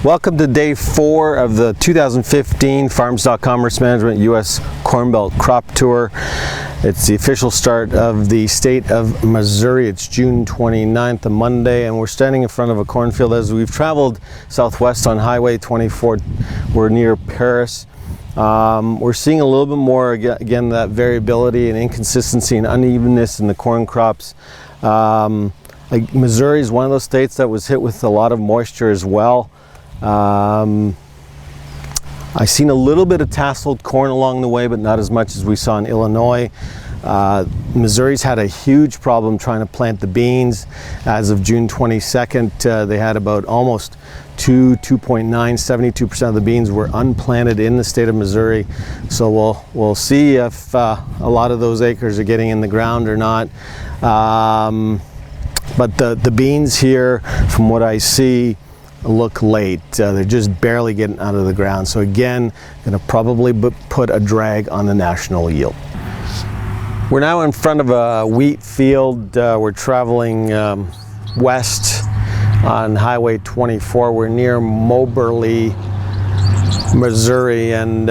Welcome to day 4 of the 2015 Farms.Commerce Management U.S. Corn Belt Crop Tour. It's the official start of the state of Missouri. It's June 29th, a Monday, and we're standing in front of a cornfield as we've traveled southwest on Highway 24. We're near Paris. We're seeing a little bit more, again, that variability and inconsistency and unevenness in the corn crops. Missouri is one of those states that was hit with a lot of moisture as well. I've seen a little bit of tasseled corn along the way, but not as much as we saw in Illinois. Missouri's had a huge problem trying to plant the beans. As of June 22nd, they had about almost 72% of the beans were unplanted in the state of Missouri. So we'll see if a lot of those acres are getting in the ground or not. But the beans here, from what I see, look late. They're just barely getting out of the ground. So again, going to probably put a drag on the national yield. We're now in front of a wheat field. We're traveling west on Highway 24. We're near Moberly, Missouri, and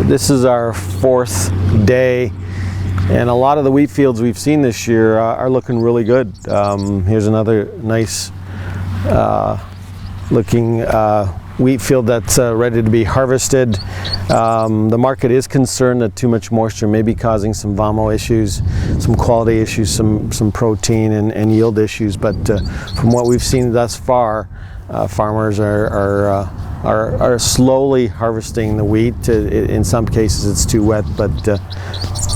this is our 4th day. And a lot of the wheat fields we've seen this year are looking really good. Here's another nice looking wheat field that's ready to be harvested. The market is concerned that too much moisture may be causing some VAMO issues, some quality issues, some protein and yield issues. But from what we've seen thus far, farmers are slowly harvesting the wheat. In some cases it's too wet, but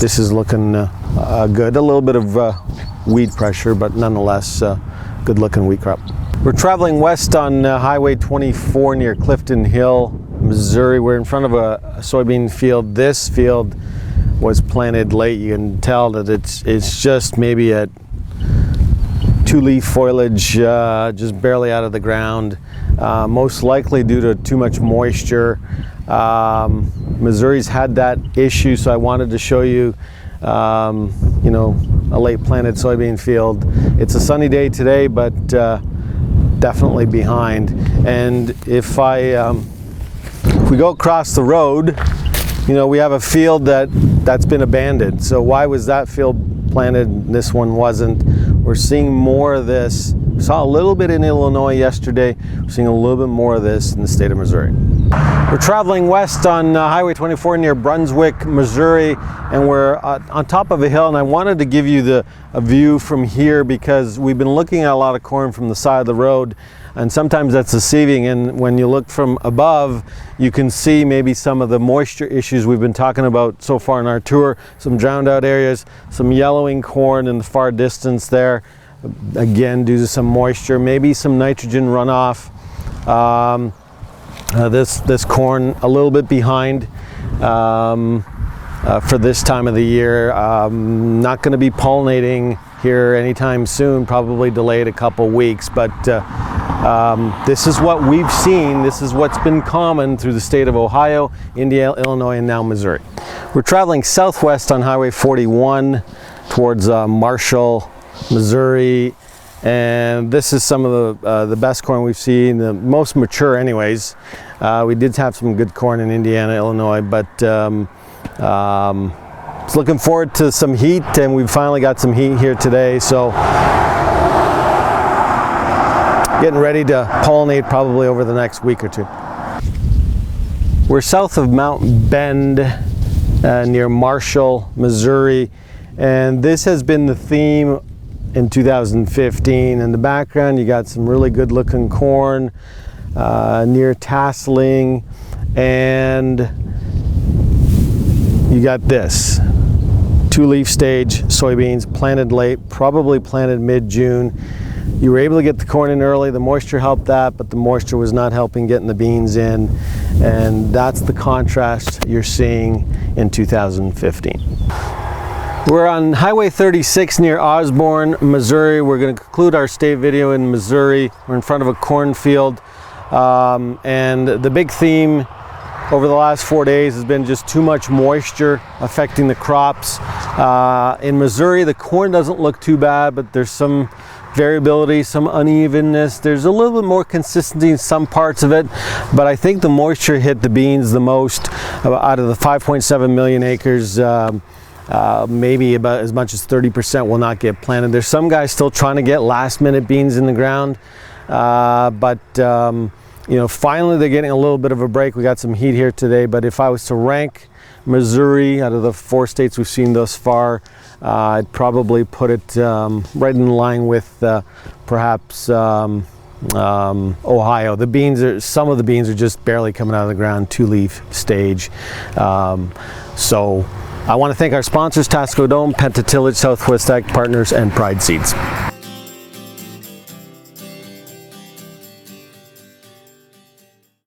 this is looking good. A little bit of weed pressure, but nonetheless good looking wheat crop. We're traveling west on Highway 24 near Clifton Hill, Missouri. We're in front of a soybean field. This field was planted late. You can tell that it's just maybe at 2-leaf foliage, just barely out of the ground. Most likely due to too much moisture. Missouri's had that issue, so I wanted to show you, a late planted soybean field. It's a sunny day today, but definitely behind. And if we go across the road, we have a field that's been abandoned. So why was that field planted and this one wasn't? We're seeing more of this. We saw a little bit in Illinois yesterday. We're seeing a little bit more of this in the state of Missouri. We're traveling west on Highway 24 near Brunswick, Missouri, and we're on top of a hill, and I wanted to give you a view from here because we've been looking at a lot of corn from the side of the road, and sometimes that's deceiving. And when you look from above, you can see maybe some of the moisture issues we've been talking about so far in our tour, some drowned out areas, some yellowing corn in the far distance there, again due to some moisture, maybe some nitrogen runoff. This corn a little bit behind for this time of the year. Not going to be pollinating here anytime soon, probably delayed a couple weeks, but this is what we've seen. This is what's been common through the state of Ohio, Indiana, Illinois, and now Missouri. We're traveling southwest on Highway 41 towards Marshall, Missouri, and this is some of the best corn we've seen, the most mature anyways. We did have some good corn in Indiana, Illinois, but it's looking forward to some heat, and we've finally got some heat here today, so getting ready to pollinate probably over the next week or two. We're south of Mount Bend near Marshall, Missouri, and this has been the theme in 2015. In the background you got some really good looking corn near tasseling, and you got this 2-leaf stage soybeans planted late, probably planted mid-June. You were able to get the corn in early. The moisture helped that, but the moisture was not helping getting the beans in, and that's the contrast you're seeing in 2015. We're on Highway 36 near Osborne, Missouri. We're going to conclude our state video in Missouri. We're in front of a cornfield, and the big theme over the last 4 days has been just too much moisture affecting the crops. In Missouri, the corn doesn't look too bad, but there's some variability, some unevenness. There's a little bit more consistency in some parts of it, but I think the moisture hit the beans the most out of the 5.7 million acres. Maybe about as much as 30% will not get planted. There's some guys still trying to get last minute beans in the ground, but you know, finally they're getting a little bit of a break. We got some heat here today, but if I was to rank Missouri out of the 4 states we've seen thus far, I'd probably put it right in line with perhaps Ohio. The beans are, some of the beans are just barely coming out of the ground, 2-leaf stage. So I want to thank our sponsors, Tasco Dome, Pentatillage, Southwest Ag Partners, and Pride Seeds.